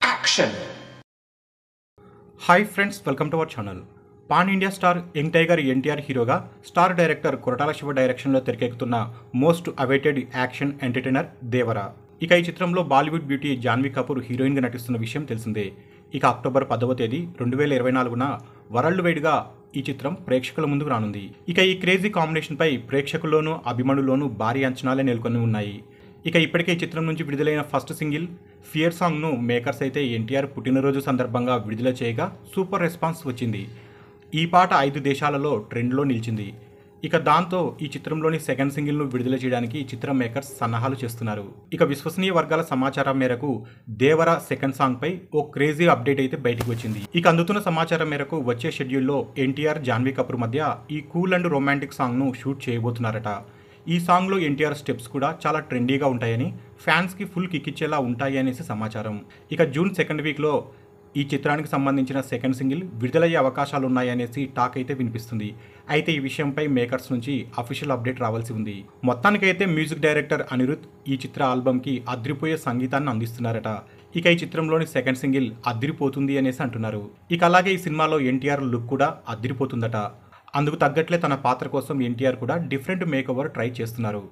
Action. Hi friends, welcome to our channel. Pan India star young tiger NTR హీరోగా star director Koratala Shiva డైరెక్షన్లో తెరకెక్కుతున్న most awaited action entertainer Devara. ఇక ఈ చిత్రంలో బాలీవుడ్ బ్యూటీ జాన్వీ కపూర్ హీరోయిన్గా నటిస్తున్న విషయం తెలిసిందే. ఇక అక్టోబర్ 10వ తేదీ 2024న వరల్డ్ వైడ్గా ఈ చిత్రం ప్రేక్షకుల ముందుకు రానుంది. ఇక ఈ క్రేజీ కాంబినేషన్పై ప్రేక్షకుల్లోనూ అభిమానుల్లోనూ భారీ అంచనాలే నెలకొని ఉన్నాయి. ఇక ఇప్పటికే ఈ చిత్రం నుంచి విడుదలైన ఫస్ట్ సింగిల్ ఫియర్ సాంగ్ను మేకర్స్ అయితే ఎన్టీఆర్ పుట్టినరోజు సందర్భంగా విడుదల చేయగా సూపర్ రెస్పాన్స్ వచ్చింది. ఈ పాట 5 దేశాలలో ట్రెండ్లో నిలిచింది. ఇక దాంతో ఈ చిత్రంలోని సెకండ్ సింగిల్ను విడుదల చేయడానికి చిత్రం మేకర్స్ సన్నాహాలు చేస్తున్నారు. ఇక విశ్వసనీయ వర్గాల సమాచారం మేరకు దేవరా సెకండ్ సాంగ్పై ఓ క్రేజీ అప్డేట్ అయితే బయటకు వచ్చింది. ఇక అందుతున్న సమాచారం మేరకు వచ్చే షెడ్యూల్లో ఎన్టీఆర్ జాన్వీ కపూర్ మధ్య ఈ కూల్ అండ్ రొమాంటిక్ సాంగ్ను షూట్ చేయబోతున్నారట. ఈ సాంగ్లో ఎన్టీఆర్ స్టెప్స్ కూడా చాలా ట్రెండీగా ఉంటాయని, ఫ్యాన్స్కి ఫుల్ కిక్ ఇచ్చేలా ఉంటాయి అనేసి సమాచారం. ఇక జూన్ 2nd వీక్లో ఈ చిత్రానికి సంబంధించిన సెకండ్ సింగిల్ విడుదలయ్యే అవకాశాలున్నాయనేసి టాక్ అయితే వినిపిస్తుంది. అయితే ఈ విషయంపై మేకర్స్ నుంచి అఫీషియల్ అప్డేట్ రావాల్సి ఉంది. మొత్తానికైతే మ్యూజిక్ డైరెక్టర్ అనిరుద్ ఈ చిత్ర ఆల్బమ్కి అదిరిపోయే సంగీతాన్ని అందిస్తున్నారట. ఇక ఈ చిత్రంలోని సెకండ్ సింగిల్ అదిరిపోతుంది అనేసి అంటున్నారు. ఇక అలాగే ఈ సినిమాలో ఎన్టీఆర్ లుక్ కూడా అదిరిపోతుందట. అందుకు తగ్గట్లే తన పాత్ర కోసం ఎన్టీఆర్ కూడా డిఫరెంట్ మేక్ ఓవర్ ట్రై చేస్తున్నారు.